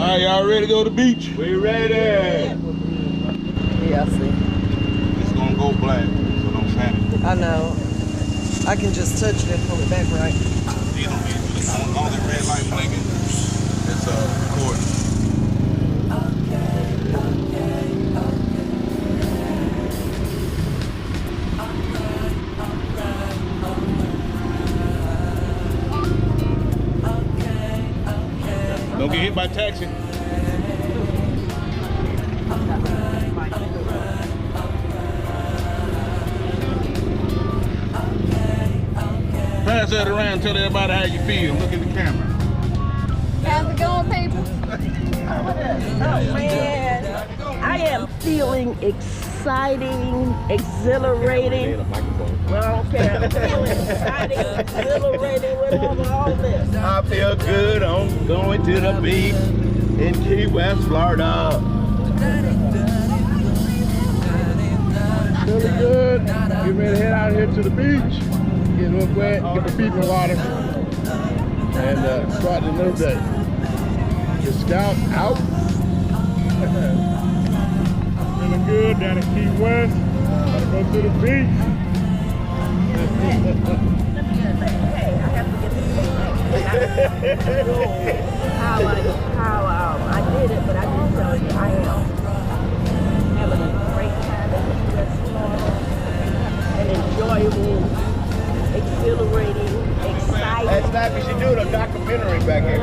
right, y'all ready to go to the beach? We ready. Yeah, I see. It's gonna go black, so don't panic. I know. I can just touch it and pull it back right. You don't need to. All the red light blinking. It's recording. Don't get hit by taxi. Pass that around, tell everybody how you feel. Look at the camera. How's it going, people? Oh man, I am feeling exciting, exhilarating. Well, I don't care. I'm feeling exciting, exhilarating with all this. I feel good. I'm going to the beach in Key West, Florida. Really good. Get ready to head out here to the beach. Get up wet, get my feet in the water, and start the new day. The scout out. Feeling good down at Key West. Gotta go to the beach. Hey, I have to get this thing how I did it, but I didn't tell you I am having a great time at Key West, Florida. An enjoyable, exhilarating, exciting. Hey, Slappy, she doing a documentary back here.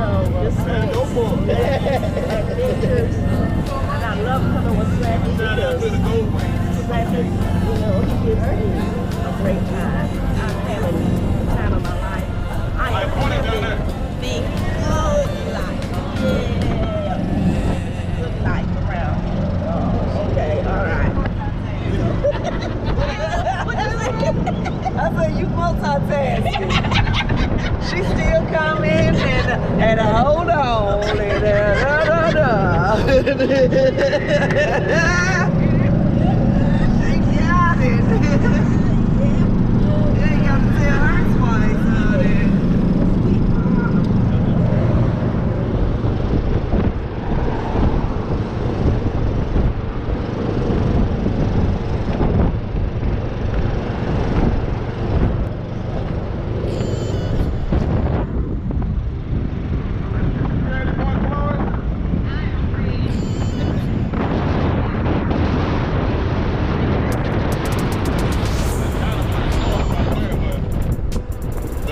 Adventures. And I love coming with Slappy because Slappy, you know, he gives me a great time. I'm having the time of my life. I am having the good life. Yeah. Good life around here. Oh, okay, all right. I said, you multitasking. She's still coming and hold on and She got it. You ain't got to tell her twice, honey.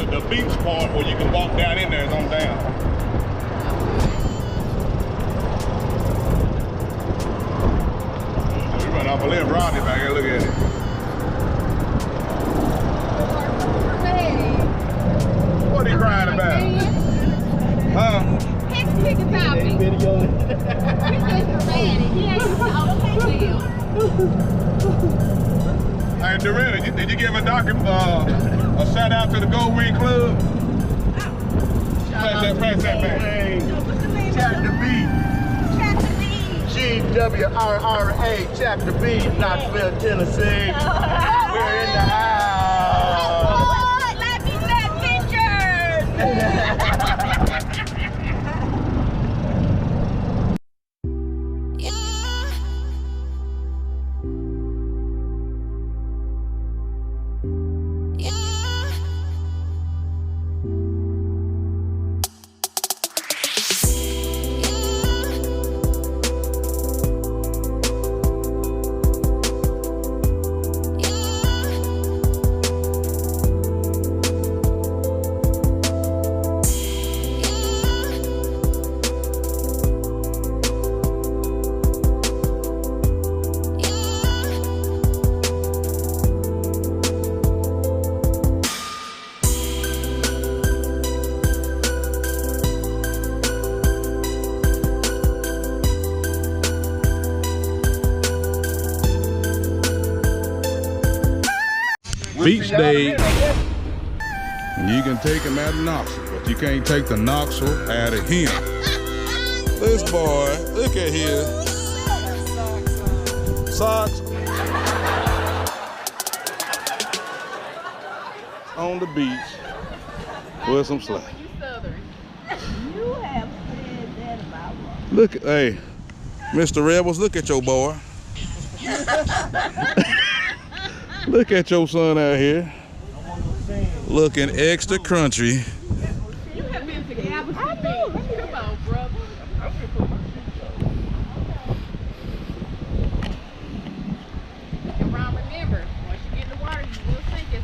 The beach part where you can walk down in there is on down. We run off a little Rodney back here, look at it. What are you crying about? Huh? Pick a topic. He's just dramatic. He ain't Hey, Doretta, did you give a shout out to the Gold Wing Club? Pass that back. Chapter B. GWRRA, Chapter B, Knoxville, Tennessee. We're in the house. Lappy's Adventures. Beach day, you can take him out of Knoxville, but you can't take the Knoxville out of him. This boy, look at here. Socks. On the beach with some slack. You have said that about Look, hey, Mr. Rebels, look at your boy. Look at your son out here. Looking extra crunchy. You have been to Galveston Beach. Come on, brother. And Ron, remember, once you get in the water, you will sink it.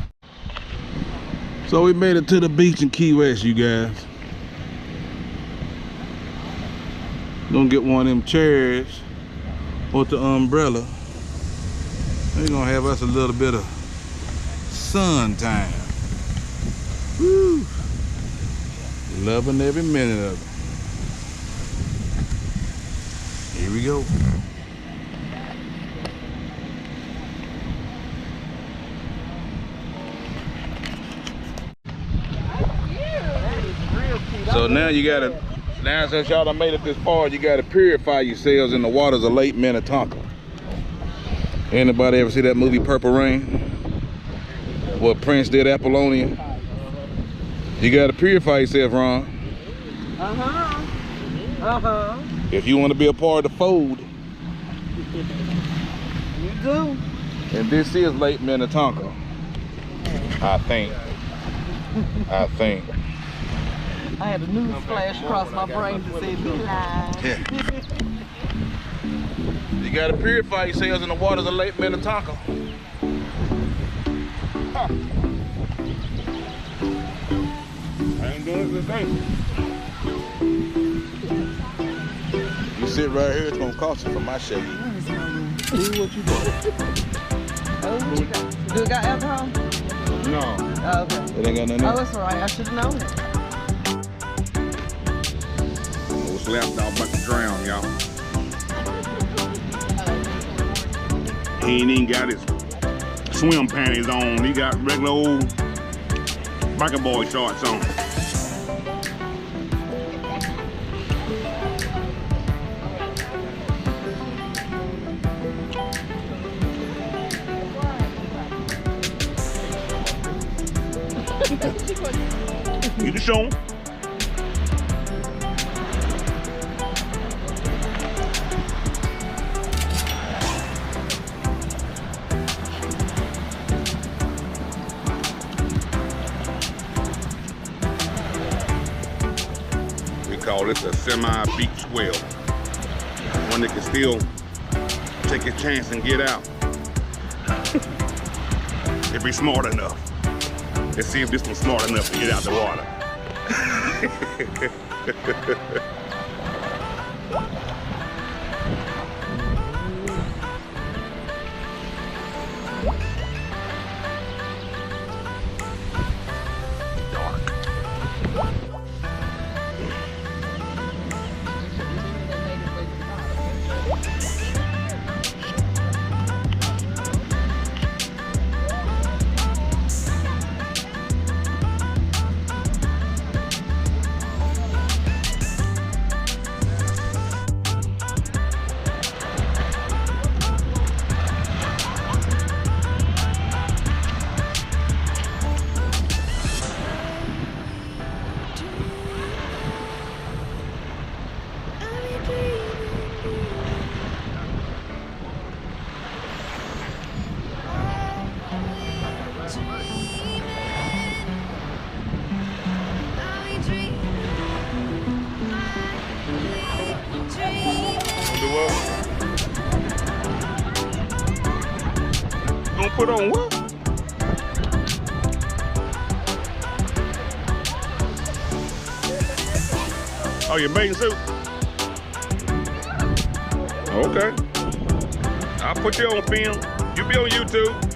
So we made it to the beach in Key West, you guys. Gonna get one of them chairs with the umbrella. We're gonna have us a little bit of sun time. Woo! Loving every minute of it. Here we go. So now you gotta, now since y'all done made it this far, you gotta purify yourselves in the waters of Lake Minnetonka. Anybody ever see that movie Purple Rain? What Prince did Apollonia? You gotta purify yourself, Ron. If you want to be a part of the fold. You do. And this is Lake Minnetonka. I think. I had a news flash across my brain to say be live. Yeah. You gotta purify yourselves in the waters of Lake Minnetonka. Huh. I ain't doing this thing. You sit right here, it's gonna cost you for my shade. Do what you do. Oh, what you got? Do it got alcohol? No. Oh, okay. It ain't got nothing. Oh, that's all right. I should have known it. Old Slap dog about to drown, y'all. He ain't even got his swim panties on. He got regular old biker boy shorts on. You can show him. We call this a semi-beach whale. One that can still take a chance and get out. If he's smart enough. Let's see if this one's smart enough to get out the water. Gonna put on what? Oh, your bathing suit? Okay. I'll put you on film. You'll be on YouTube.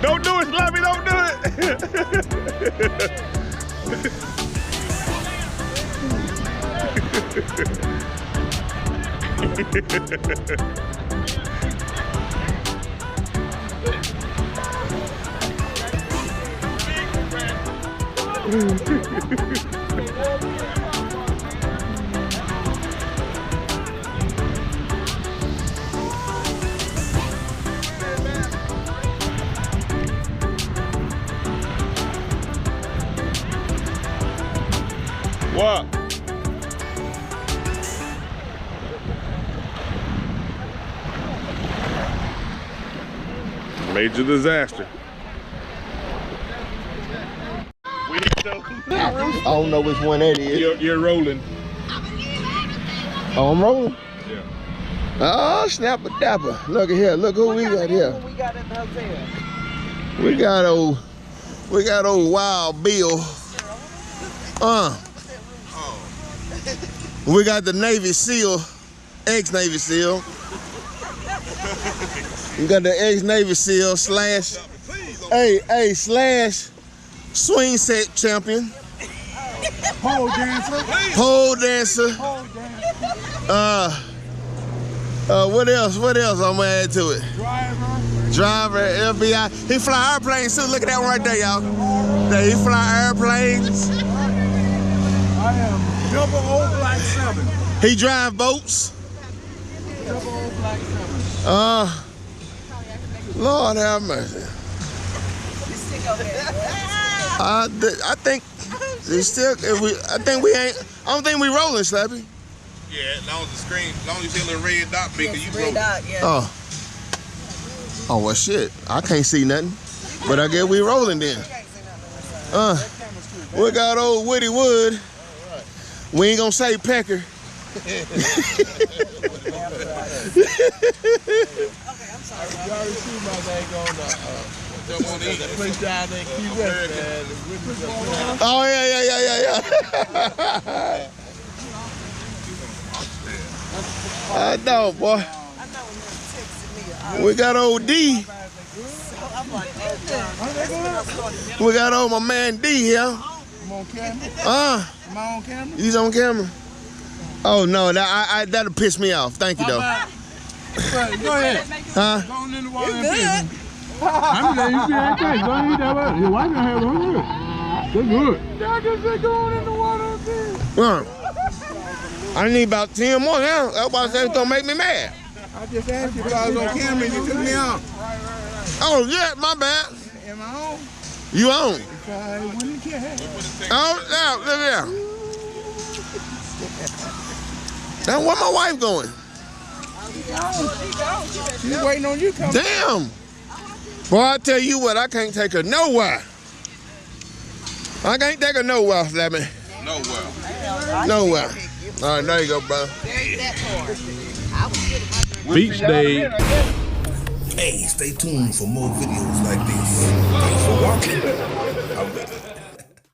Don't do it, Slappy, don't do it. What? Major disaster. We need to I don't know which one that is. You're rolling. Oh, I'm rolling? Yeah. Oh, snapper dapper. Look at here. Look who we got here. We got at the hotel. We got old Wild Bill. We got the Navy SEAL, ex-Navy SEAL. We got the ex-Navy SEAL slash swing set champion. Pole dancer. Pole dancer. What else? What else I'm gonna add to it? Driver, FBI. He fly airplanes too. Look at that one right there, y'all. There, he fly airplanes. I am double O Black 7. He drive boats. Double O Black 7. Lord have mercy. I think it's still. I don't think we rolling, Slappy. Yeah, as long as the screen, as long as you see a little red dot bigger, you Red rolling. dot, yeah. Oh well, shit. I can't see nothing, but I guess we rolling then. We got old Woody Wood. We ain't gonna say Pecker. You already see my thing on the place down there in Key West, man. Oh yeah. I know, boy. We got old D. We got old my man D here. I'm on camera. Am I on camera? He's on camera. Oh no, that'll piss me off. Thank you though. Go ahead. Huh? Go on in the water and fish. I'm letting you see everything. Go ahead, that way. Your wife gonna have one good. They're good. I just said go on in the water and fish. I need about 10 more now. That's why I said it's gonna make me mad. I just asked you if I was on camera and you took me out. Oh yeah, my bad. Am I on? You on? If I wouldn't care. Oh, now, look there. Now, where my wife going? She's waiting on you coming. Damn. Boy, I tell you what, I can't take her nowhere. I can't take her nowhere, Slappy. Nowhere. All right, there you go, bro. Beach day. Hey, stay tuned for more videos like this. Thanks for watching.